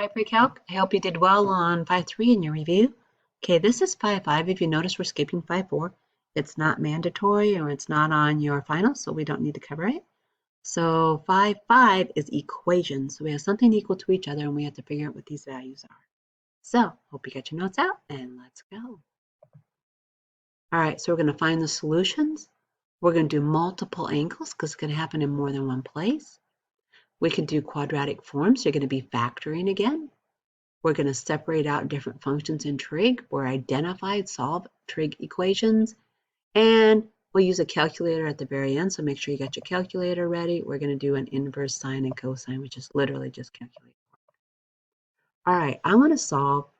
Hi, Precalc. I hope you did well on 5.3 in your review. Okay, this is 5.5. If you notice, we're skipping 5.4. It's not mandatory or it's not on your final, so we don't need to cover it. So 5.5 is equations. So we have something equal to each other and we have to figure out what these values are. So hope you got your notes out and let's go. All right, so we're going to find the solutions. We're going to do multiple angles because it's going to happen in more than one place. We can do quadratic forms. You're going to be factoring again. We're going to separate out different functions in Trig or identify, solve Trig equations. And we'll use a calculator at the very end, so make sure you got your calculator ready. We're going to do an inverse sine and cosine, which is literally just calculate. All right, I want to solve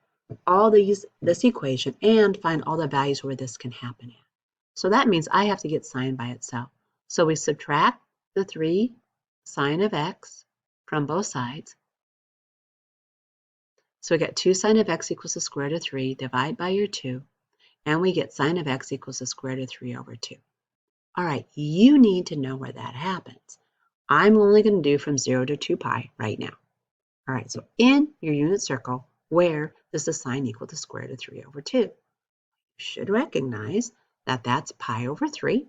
all this equation and find all the values where this can happen at. So that means I have to get sine by itself. So we subtract the 3 sine of x from both sides. So we get 2 sine of x equals the square root of 3, divide by your 2, and we get sine of x equals the square root of 3 over 2. All right, you need to know where that happens. I'm only going to do from 0 to 2 pi right now. All right, so in your unit circle, where does the sine equal the square root of 3 over 2? You should recognize that that's pi over 3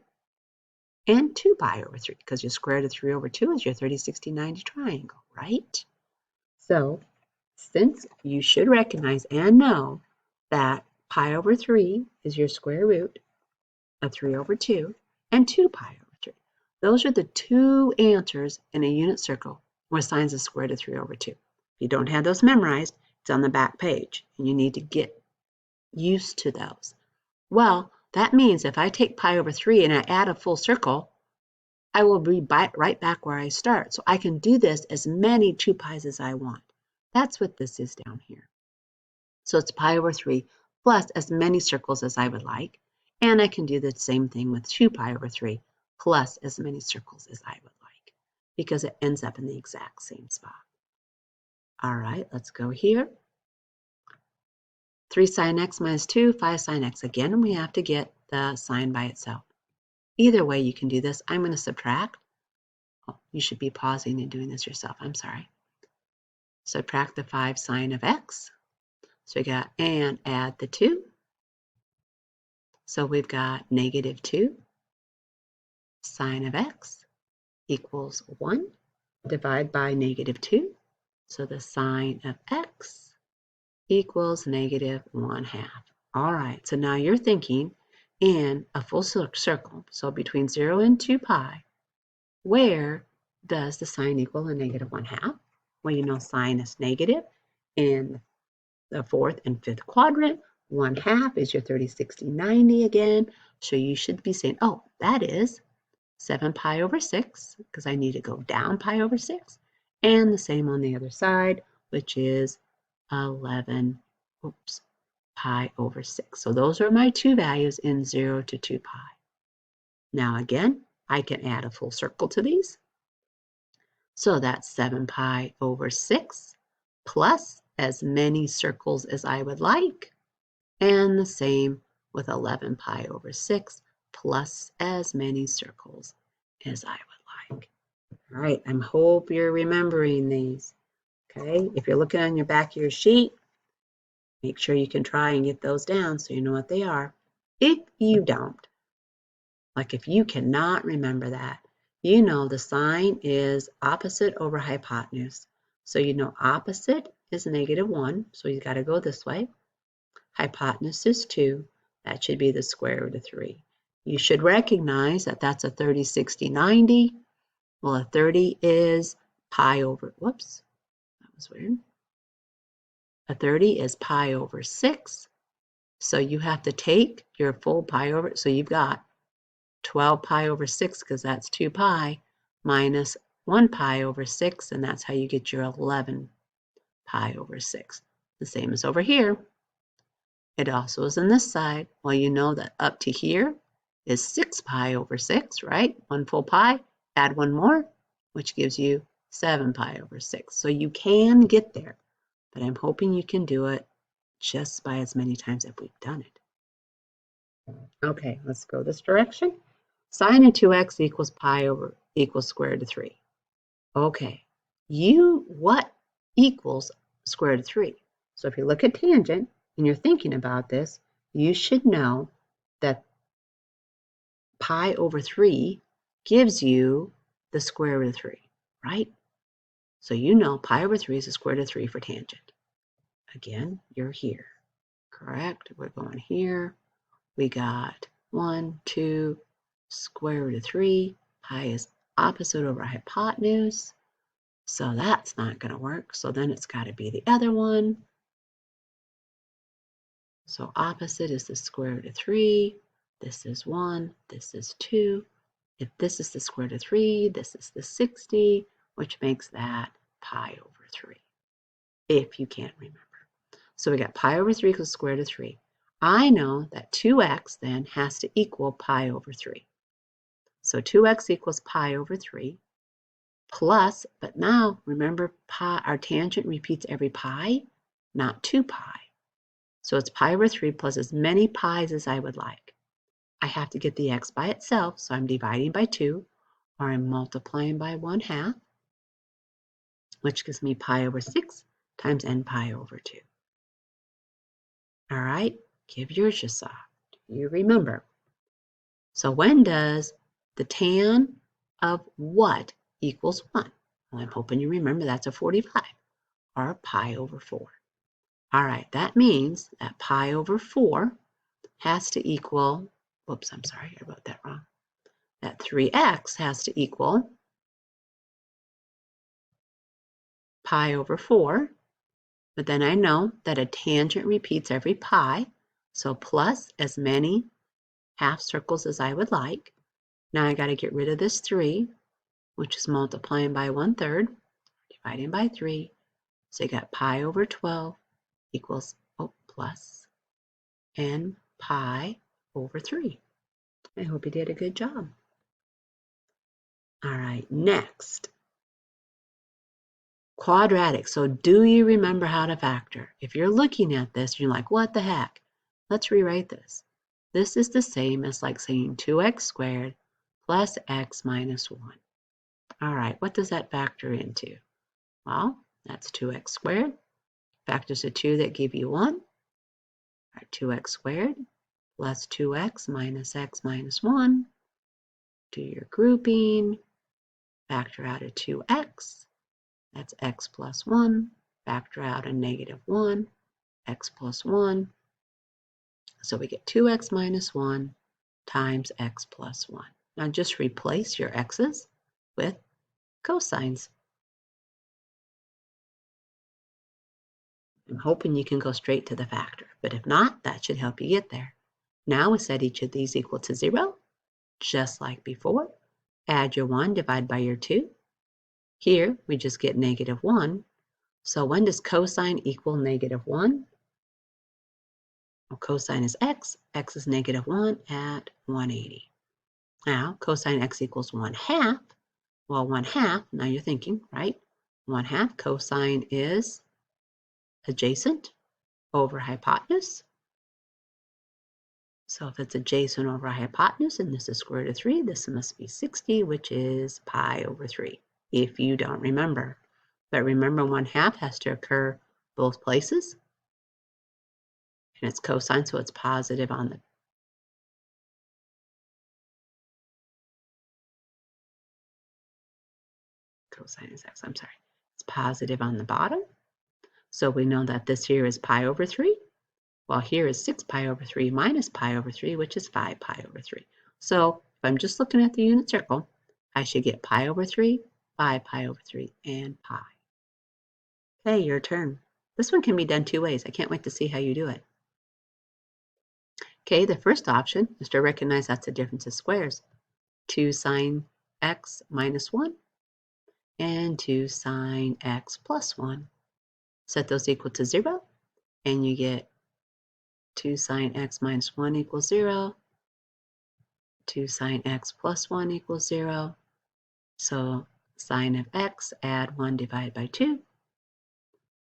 and 2 pi over 3, because your square root of 3 over 2 is your 30, 60, 90 triangle, right? So since you should recognize and know that pi over 3 is your square root of 3 over 2 and 2 pi over 3. Those are the two answers in a unit circle where sine is the square root of 3 over 2. If you don't have those memorized, it's on the back page, and you need to get used to those. Well, that means if I take pi over 3 and I add a full circle, I will be right back where I start. So I can do this as many 2 pi's as I want. That's what this is down here. So it's pi over 3 plus as many circles as I would like. And I can do the same thing with 2 pi over 3 plus as many circles as I would like, because it ends up in the exact same spot. All right, let's go here. 3 sine x minus 2, 5 sine x. Again, we have to get the sine by itself. Either way, you can do this. I'm going to subtract. Oh, you should be pausing and doing this yourself. I'm sorry. Subtract the 5 sine of x. So we got, and add the 2. So we've got negative 2 sine of x equals 1. Divide by negative 2. So the sine of x equals negative 1/2. All right, so now you're thinking in a full circle, so between 0 and 2 pi, where does the sine equal a negative 1/2? Well, you know sine is negative in the 4th and 5th quadrant. 1/2 is your 30, 60, 90 again. So you should be saying, oh, that is 7 pi over 6, because I need to go down pi over 6. And the same on the other side, which is 11 pi over 6. So those are my two values in 0 to 2 pi. Now again, I can add a full circle to these. So that's 7 pi over 6 plus as many circles as I would like. And the same with 11 pi over 6 plus as many circles as I would like. All right, I hope you're remembering these. Okay, if you're looking on your back of your sheet, make sure you can try and get those down so you know what they are. If you don't, like if you cannot remember that, you know the sign is opposite over hypotenuse. So you know opposite is negative 1, so you got to go this way. Hypotenuse is 2. That should be the square root of 3. You should recognize that that's a 30, 60, 90. Well, a 30 is pi over, whoops, that was weird. A 30 is pi over 6. So you have to take your full pi over, so you've got 12 pi over 6, because that's 2 pi, minus 1 pi over 6, and that's how you get your 11 pi over 6. The same as over here. It also is on this side. Well, you know that up to here is 6 pi over 6, right? 1 full pi, add 1 more, which gives you 7 pi over 6. So you can get there, but I'm hoping you can do it just by as many times as we've done it. Okay, let's go this direction. Sine of 2x equals pi over equals square root of 3. Okay, what equals square root of 3. So if you look at tangent and you're thinking about this, you should know that pi over 3 gives you the square root of 3, right? So you know pi over 3 is the square root of 3 for tangent. Again, you're here, correct? We're going here. We got 1, 2, square root of 3. Pi is opposite over hypotenuse. So that's not going to work. So then it's got to be the other one. So opposite is the square root of 3. This is 1. This is 2. If this is the square root of 3, this is the 60, which makes that pi over 3, if you can't remember. So we got pi over 3 equals square root of 3. I know that 2x then has to equal pi over 3. So 2x equals pi over 3 plus, but now remember pi, our tangent repeats every pi, not 2 pi. So it's pi over 3 plus as many pi's as I would like. I have to get the x by itself, so I'm dividing by 2, or I'm multiplying by 1/2, which gives me pi over 6 times n pi over 2. All right, give yours a shot. You remember. So when does the tan of what equals 1? Well, I'm hoping you remember that's a 45, or pi over 4. All right, that means that pi over 4 has to equal, whoops, I'm sorry, I wrote that wrong. That 3x has to equal pi over 4, but then I know that a tangent repeats every pi, so plus as many half circles as I would like. Now I got to get rid of this 3, which is multiplying by 1/3, dividing by 3. So you got pi over 12 equals, plus n pi over 3. I hope you did a good job. All right, next. Quadratic. So do you remember how to factor? If you're looking at this, you're like, what the heck? Let's rewrite this. This is the same as like saying 2x squared plus x minus 1. All right, what does that factor into? Well, that's 2x squared. Factors to 2 that give you 1 are 2x squared plus 2x minus x minus 1. Do your grouping. Factor out a 2x. That's x plus 1. Factor out a negative 1. X plus 1. So we get 2x minus 1 times x plus 1. Now just replace your x's with cosines. I'm hoping you can go straight to the factor, but if not, that should help you get there. Now we set each of these equal to 0, just like before. Add your 1, divide by your 2. Here, we just get negative 1. So when does cosine equal negative 1? Well, cosine is x. X is negative 1 at 180. Now, cosine x equals 1/2. Well, 1/2, now you're thinking, right? 1/2 cosine is adjacent over hypotenuse. So if it's adjacent over hypotenuse and this is square root of 3, this must be 60, which is pi over 3, if you don't remember. But remember 1/2 has to occur both places. And it's cosine, so it's positive on the cosine is x, I'm sorry. It's positive on the bottom. So we know that this here is pi over 3. Well, here is 6 pi over 3 minus pi over 3, which is 5 pi over 3. So if I'm just looking at the unit circle, I should get pi over 3, 5 pi over 3, and pi. Okay, your turn. This one can be done 2 ways. I can't wait to see how you do it. Okay, the first option is to recognize that's a difference of squares. 2 sine x minus 1 and 2 sine x plus 1. Set those equal to 0, and you get 2 sine x minus 1 equals 0. 2 sine x plus 1 equals 0. So sine of x, add 1 divided by 2.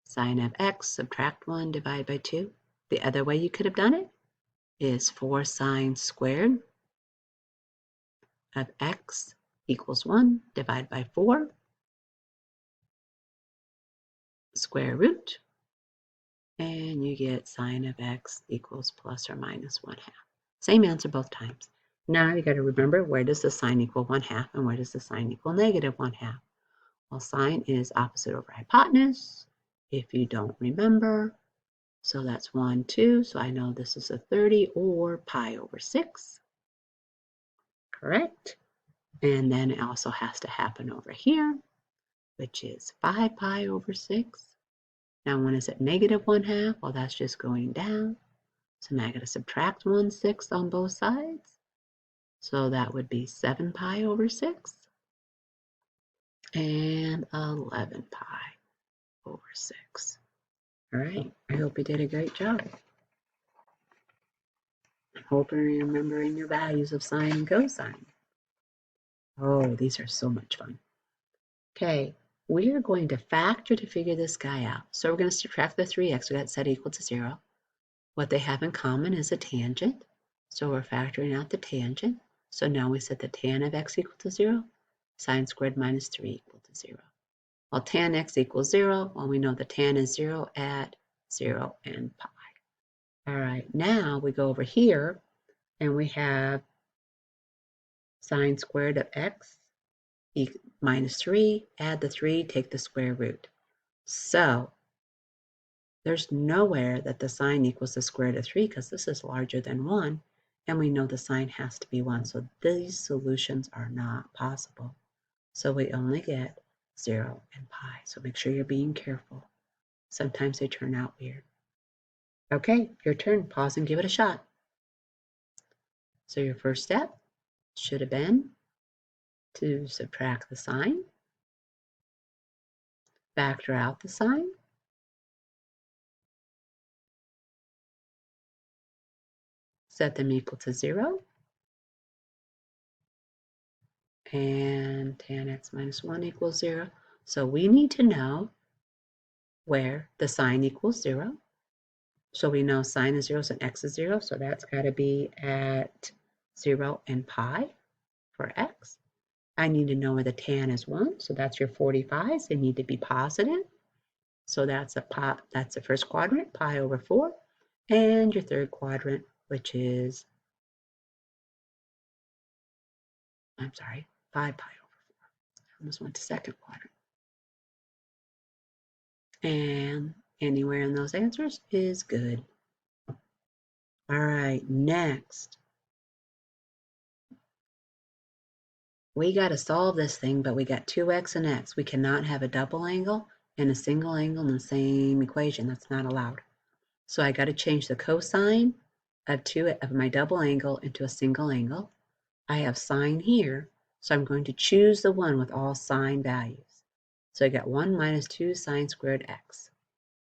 Sine of x, subtract 1 divided by 2. The other way you could have done it is 4 sine squared of x equals 1 divided by 4 square root and you get sine of x equals plus or minus 1/2. Same answer both times. Now you got to remember, where does the sine equal 1/2 and where does the sine equal negative 1/2? Well, sine is opposite over hypotenuse, if you don't remember. So that's 1, 2. So I know this is a 30 or pi over 6. Correct? And then it also has to happen over here, which is 5 pi over 6. Now when is it negative 1/2? Well, that's just going down. So now I got to subtract 1/6 on both sides. So that would be 7 pi over 6 and 11 pi over 6. All right, I hope you did a great job. I hope you're remembering your values of sine and cosine. Oh, these are so much fun. Okay, we are going to factor to figure this guy out. So we're going to subtract the 3x, we got set equal to 0. What they have in common is a tangent. So we're factoring out the tangent. So now we set the tan of x equal to 0, sine squared minus 3 equal to 0. Well, tan x equals 0. Well, we know the tan is 0 at 0 and pi. All right, now we go over here and we have sine squared of x minus 3. Add the 3, take the square root. So there's nowhere that the sine equals the square root of 3 because this is larger than 1. And we know the sine has to be 1. So these solutions are not possible. So we only get 0 and pi. So make sure you're being careful. Sometimes they turn out weird. Okay, your turn. Pause and give it a shot. So your first step should have been to subtract the sine, factor out the sine, set them equal to 0, and tan x minus 1 equals 0. So we need to know where the sine equals 0. So we know sine is 0 and x is 0, so that's got to be at 0 and pi for x. I need to know where the tan is 1, so that's your 45s. They need to be positive. So that's the first quadrant, pi over 4, and your third quadrant, which is, 5 pi over 4. I almost went to second quadrant. And anywhere in those answers is good. All right, next. We got to solve this thing, but we got 2x and x. We cannot have a double angle and a single angle in the same equation. That's not allowed. So I got to change the cosine of my double angle into a single angle. I have sine here, so I'm going to choose the one with all sine values. So I got 1 minus 2 sine squared x,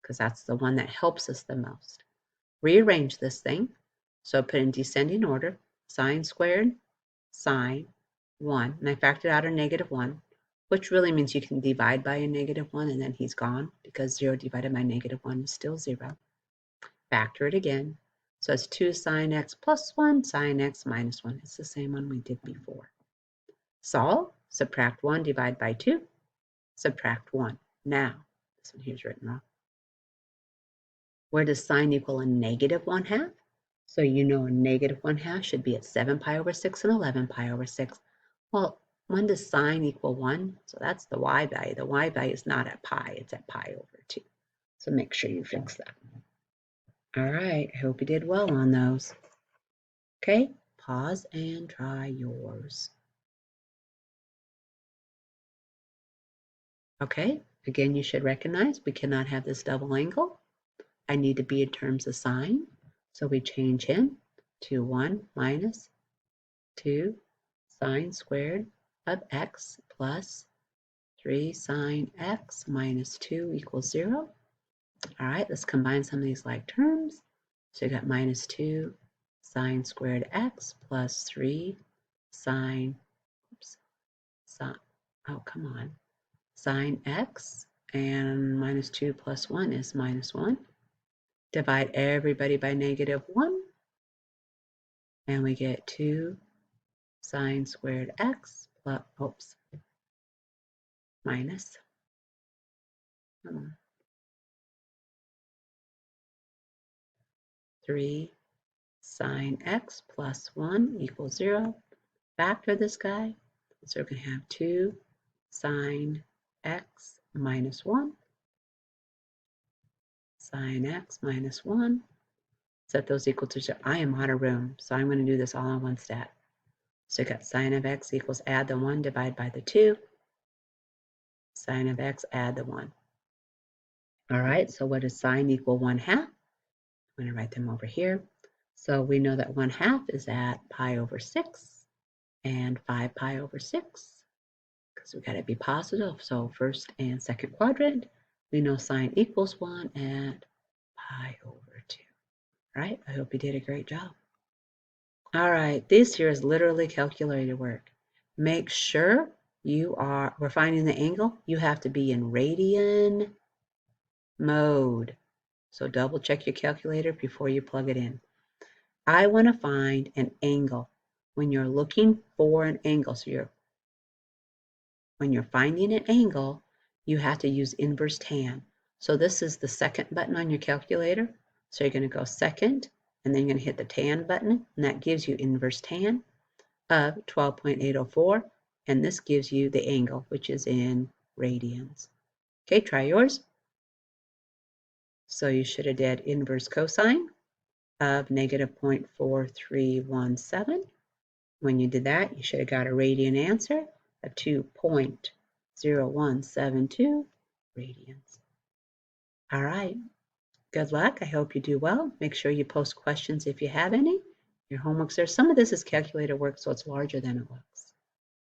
because that's the one that helps us the most. Rearrange this thing. So put in descending order, sine squared, sine, 1. And I factored out a negative 1, which really means you can divide by a negative 1 and then he's gone, because 0 divided by negative 1 is still 0. Factor it again. So it's 2 sine x plus 1 sine x minus 1. It's the same one we did before. Solve, subtract 1, divide by 2, subtract 1. Now, this one here's written wrong. Where does sine equal a negative 1/2? So you know a negative 1/2 should be at 7 pi over 6 and 11 pi over 6. Well, when does sine equal 1? So that's the y value. The y value is not at pi, it's at pi over 2. So make sure you fix that. All right, I hope you did well on those. Okay, pause and try yours. Okay, again, you should recognize we cannot have this double angle. I need to be in terms of sine. So we change him to 1 minus 2 sine squared of x plus 3 sine x minus 2 equals 0. All right, let's combine some of these like terms. So you got minus 2 sine squared x plus 3 sine, oh, come on, sine x, and minus 2 plus 1 is minus 1. Divide everybody by negative 1, and we get 2 sine squared x plus, minus, 3 sine x plus 1 equals 0. Factor this guy. So we're going to have 2 sine x minus 1. Sine x minus 1. Set those equal to 0. I am out of room, so I'm going to do this all in one step. So you got sine of x equals add the 1, divide by the 2. Sine of x, add the 1. All right, so what does sine equal 1/2? I'm going to write them over here. So we know that 1/2 is at pi over 6 and 5 pi over 6 because we got to be positive. So first and second quadrant, we know sine equals 1 at pi over 2. All right, I hope you did a great job. All right, this here is literally calculated work. Make sure we're finding the angle, you have to be in radian mode. So double check your calculator before you plug it in. I want to find an angle. When you're looking for an angle, when you're finding an angle, you have to use inverse tan. So this is the second button on your calculator. So you're going to go second, and then you're going to hit the tan button, and that gives you inverse tan of 12.804, and this gives you the angle, which is in radians. Okay, try yours. So you should have did inverse cosine of negative 0.4317. When you did that, you should have got a radian answer of 2.0172 radians. All right, good luck. I hope you do well. Make sure you post questions if you have any. Your homework's there. Some of this is calculator work, so it's larger than it looks.